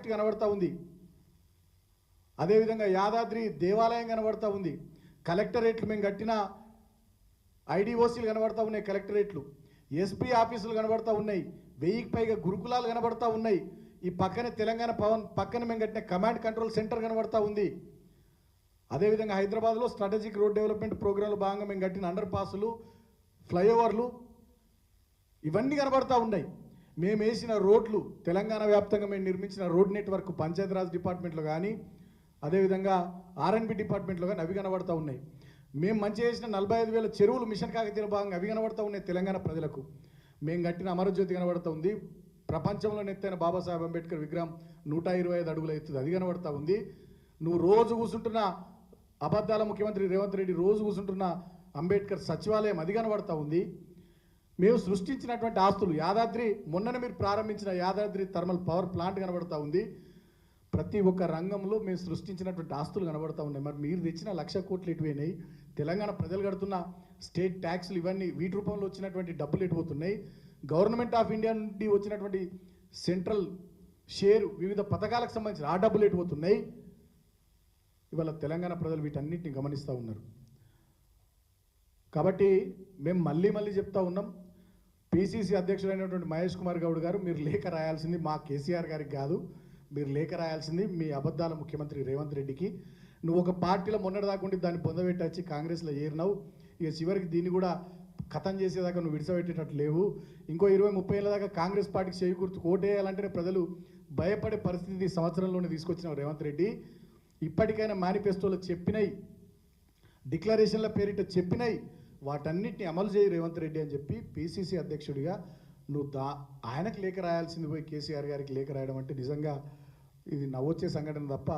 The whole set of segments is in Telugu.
ప్రాజెక్ట్ కనబడతా ఉంది. అదేవిధంగా యాదాద్రి దేవాలయం కనబడతా ఉంది. కలెక్టరేట్లు మేము కట్టిన ఐడిఓసీలు కనబడతా ఉన్నాయి, కలెక్టరేట్లు, ఎస్పీ ఆఫీసులు కనబడతా ఉన్నాయి, 1000కి పైగా గురుకులాలు కనబడతా ఉన్నాయి. ఈ పక్కనే తెలంగాణ భవన్ పక్కన మేము కట్టిన కమాండ్ కంట్రోల్ సెంటర్ కనబడతా ఉంది. అదేవిధంగా హైదరాబాద్లో స్ట్రాటజిక్ రోడ్ డెవలప్మెంట్ ప్రోగ్రాంలో భాగంగా మేము కట్టిన అండర్ పాసులు, ఫ్లైఓవర్లు ఇవన్నీ కనబడతా ఉన్నాయి. మేము వేసిన రోడ్లు, తెలంగాణ వ్యాప్తంగా మేము నిర్మించిన రోడ్ నెట్వర్క్ పంచాయతీరాజ్ డిపార్ట్మెంట్లో కానీ అదేవిధంగా ఆర్ఎన్బి డిపార్ట్మెంట్లో కానీ అవి కనబడతా ఉన్నాయి. మేము మంచి చేసిన 45,000 చెరువులు మిషన్ కాకతీయ భాగంగా అవి కనబడతా ఉన్నాయి తెలంగాణ ప్రజలకు. మేము కట్టిన అమరజ్యోతి కనబడతా ఉంది. ప్రపంచంలో ఎత్తైన బాబాసాహెబ్ అంబేద్కర్ విగ్రహం 125 అడుగులు ఎత్తుంది, అది కనబడతా ఉంది. నువ్వు రోజు కూర్చుంటున్న అబద్ధాల ముఖ్యమంత్రి రేవంత్ రెడ్డి రోజు కూర్చుంటున్న అంబేద్కర్ సచివాలయం అది కనబడతా ఉంది. మేము సృష్టించినటువంటి ఆస్తులు, యాదాద్రి మొన్ననే మీరు ప్రారంభించిన యాదాద్రి థర్మల్ పవర్ ప్లాంట్ కనబడతా ఉంది. ప్రతి ఒక్క రంగంలో మేము సృష్టించినటువంటి ఆస్తులు కనబడతా ఉన్నాయి. మరి మీరు తెచ్చిన 1,00,000 కోట్లు ఎటువైనాయి? తెలంగాణ ప్రజలు కడుతున్న స్టేట్ ట్యాక్స్లు ఇవన్నీ వీటి రూపంలో వచ్చినటువంటి డబ్బులు ఎటుపోతున్నాయి? గవర్నమెంట్ ఆఫ్ ఇండియా నుండి వచ్చినటువంటి సెంట్రల్ షేర్ వివిధ పథకాలకు సంబంధించిన ఆ డబ్బులు ఎటుపోతున్నాయి? ఇవాళ తెలంగాణ ప్రజలు వీటన్నిటిని గమనిస్తూ ఉన్నారు. కాబట్టి మేము మళ్ళీ చెప్తా ఉన్నాం, పిసిసి అధ్యక్షుడైనటువంటి మహేష్ కుమార్ గౌడ్ గారు, మీరు లేఖ రాయాల్సింది మా కేసీఆర్ గారికి కాదు, మీరు లేఖ రాయాల్సింది మీ అబద్ధాల ముఖ్యమంత్రి రేవంత్ రెడ్డికి. నువ్వు ఒక పార్టీలో మొన్నటిదాకుండి దాన్ని పొందబెట్టచ్చి కాంగ్రెస్లో ఏరినావు. ఇక చివరికి దీన్ని కూడా ఖతం చేసేదాకా నువ్వు విడిసబెట్టేటట్టు లేవు. ఇంకో 20-30 ఏళ్ళ దాకా కాంగ్రెస్ పార్టీకి చేయి గుర్తు కోటేయాలంటేనే ప్రజలు భయపడే పరిస్థితి సంవత్సరంలోనే తీసుకొచ్చిన రేవంత్ రెడ్డి. ఇప్పటికైనా మేనిఫెస్టోలో చెప్పినాయి, డిక్లరేషన్ల పేరిట చెప్పినాయి, వాటన్నిటిని అమలు చేయి రేవంత్ రెడ్డి అని చెప్పి పిసిసి అధ్యక్షుడిగా నువ్వు ఆయనకు లేఖ రాయాల్సింది పోయి కేసీఆర్ గారికి లేఖ రాయడం అంటే నిజంగా ఇది నవ్వొచ్చే సంఘటన తప్ప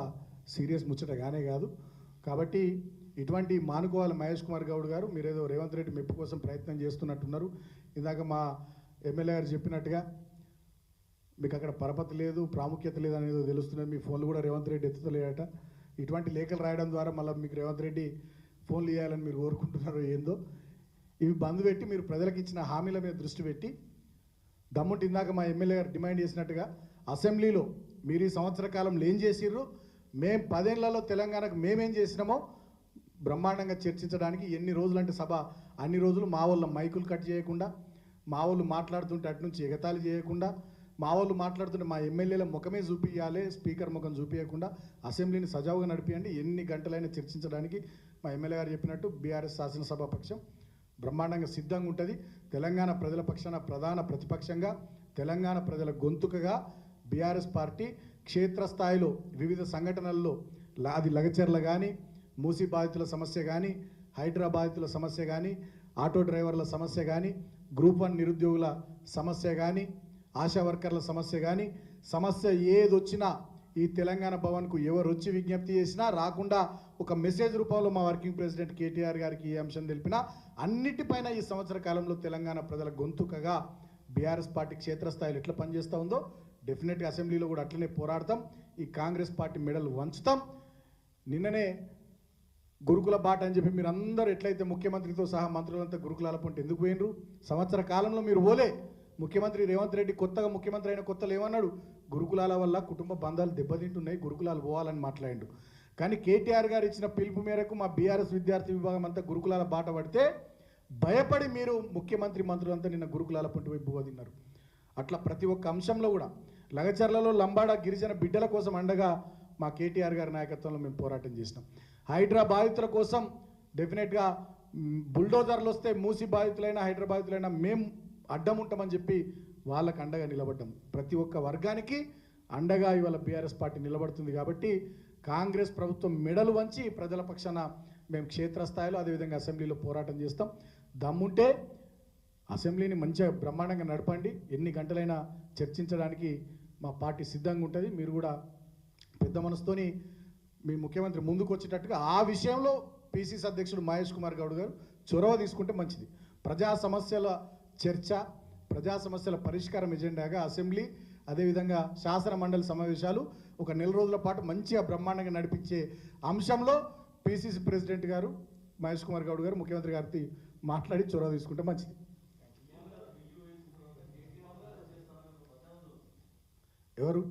సీరియస్ ముచ్చటగానే కాదు. కాబట్టి ఇటువంటి మానుకోవాలి మహేష్ కుమార్ గౌడ్ గారు. మీరేదో రేవంత్ రెడ్డి మెప్పు కోసం ప్రయత్నం చేస్తున్నట్టున్నారు. ఇందాక మా ఎమ్మెల్యే గారు చెప్పినట్టుగా మీకు అక్కడ పరపతి లేదు, ప్రాముఖ్యత లేదు అనేది తెలుస్తున్నది. మీ ఫోన్లు కూడా రేవంత్ రెడ్డి ఎత్తుతలేడట. ఇటువంటి లేఖలు రాయడం ద్వారా మళ్ళీ మీకు రేవంత్ రెడ్డి ఫోన్లు ఇవ్వాలని మీరు కోరుకుంటున్నారో ఏందో. ఇవి బంద్ పెట్టి మీరు ప్రజలకు ఇచ్చిన హామీల మీద దృష్టి పెట్టి దమ్ముంటి ఇందాక మా ఎమ్మెల్యే గారు డిమాండ్ చేసినట్టుగా అసెంబ్లీలో మీరు ఈ సంవత్సర కాలంలో ఏం చేసిర్రు, మేము 10 ఏళ్లలో తెలంగాణకు మేమేం చేసినామో బ్రహ్మాండంగా చర్చించడానికి ఎన్ని రోజులు అంటే సభ అన్ని రోజులు మా వాళ్ళ మైకులు కట్ చేయకుండా, మా వాళ్ళు మాట్లాడుతుంటే అటు నుంచి ఎగతాళి చేయకుండా, మా వాళ్ళు మాట్లాడుతుంటే మా ఎమ్మెల్యేల ముఖమే చూపించాలి, స్పీకర్ ముఖం చూపించకుండా అసెంబ్లీని సజావుగా నడిపియండి. ఎన్ని గంటలైనా చర్చించడానికి మా ఎమ్మెల్యే గారు చెప్పినట్టు బీఆర్ఎస్ శాసనసభ పక్షం బ్రహ్మాండంగా సిద్ధంగా ఉంటుంది. తెలంగాణ ప్రజల పక్షాన ప్రధాన ప్రతిపక్షంగా, తెలంగాణ ప్రజల గొంతుకగా బీఆర్ఎస్ పార్టీ క్షేత్రస్థాయిలో వివిధ సంఘటనల్లో అది లగచర్ల కానీ, మూసీ బాధితుల సమస్య కానీ, హైడ్రా బాధితుల సమస్య కానీ, ఆటో డ్రైవర్ల సమస్య కానీ, గ్రూప్ 1 నిరుద్యోగుల సమస్య కానీ, ఆశా వర్కర్ల సమస్య కానీ, సమస్య ఏదొచ్చినా ఈ తెలంగాణ భవన్కు ఎవరు వచ్చి విజ్ఞప్తి చేసినా రాకుండా ఒక మెసేజ్ రూపంలో మా వర్కింగ్ ప్రెసిడెంట్ కేటీఆర్ గారికి ఈ అంశం తెలిపినా అన్నిటిపైన ఈ సంవత్సర కాలంలో తెలంగాణ ప్రజల గొంతుకగా బీఆర్ఎస్ పార్టీ క్షేత్రస్థాయిలో ఎట్లా పనిచేస్తూ ఉందో డెఫినెట్గా అసెంబ్లీలో కూడా అట్లనే పోరాడతాం. ఈ కాంగ్రెస్ పార్టీ మెడలు వంచుతాం. నిన్ననే గురుకుల బాట అని చెప్పి మీరు అందరూ ఎట్లయితే ముఖ్యమంత్రితో సహా మంత్రులంతా గురుకులాల పొంటి ఎందుకు పోయినరు? సంవత్సర కాలంలో మీరు పోలే. ముఖ్యమంత్రి రేవంత్ రెడ్డి కొత్తగా ముఖ్యమంత్రి అయిన కొత్తలో ఏమన్నాడు? గురుకులాల వల్ల కుటుంబ బంధాలు దెబ్బతింటున్నాయి, గురుకులాలు పోవాలని మాట్లాడిండు. కానీ కేటీఆర్ గారు ఇచ్చిన పిలుపు మేరకు మా బీఆర్ఎస్ విద్యార్థి విభాగం అంతా గురుకులాల బాట పడితే భయపడి మీరు ముఖ్యమంత్రి మంత్రులంతా నిన్న గురుకులాల పొంటి వైపు పోదిన్నారు. అట్లా ప్రతి ఒక్క అంశంలో కూడా లగచర్లలో లంబాడ గిరిజన బిడ్డల కోసం అండగా మా కేటీఆర్ గారి నాయకత్వంలో మేము పోరాటం చేసినాం. హైడ్రా బాధితుల కోసం డెఫినెట్గా బుల్డోజర్లు వస్తే మూసి బాధితులైనా హైడ్రా బాధితులైనా మేము అడ్డం ఉంటామని చెప్పి వాళ్ళకు అండగా నిలబడ్డాం. ప్రతి ఒక్క వర్గానికి అండగా ఇవాళ బీఆర్ఎస్ పార్టీ నిలబడుతుంది. కాబట్టి కాంగ్రెస్ ప్రభుత్వం మెడలు వంచి ప్రజల పక్షాన మేము క్షేత్రస్థాయిలో అదేవిధంగా అసెంబ్లీలో పోరాటం చేస్తాం. దమ్ముంటే అసెంబ్లీని మంచిగా బ్రహ్మాండంగా నడపండి. ఎన్ని గంటలైనా చర్చించడానికి మా పార్టీ సిద్ధంగా ఉంటుంది. మీరు కూడా పెద్ద మనసుతోని మీ ముఖ్యమంత్రి ముందుకు వచ్చేటట్టుగా ఆ విషయంలో పిసిసి అధ్యక్షుడు మహేష్ కుమార్ గౌడ్ గారు చొరవ తీసుకుంటే మంచిది. ప్రజా సమస్యల చర్చ, ప్రజా సమస్యల పరిష్కారం ఎజెండాగా అసెంబ్లీ అదేవిధంగా శాసన మండలి సమావేశాలు ఒక నెల రోజుల పాటు మంచిగా బ్రహ్మాండంగా నడిపించే అంశంలో పిసిసి ప్రెసిడెంట్ గారు మహేష్ కుమార్ గౌడ్ గారు ముఖ్యమంత్రి గారితో మాట్లాడి చొరవ తీసుకుంటే మంచిది. ఎవరు?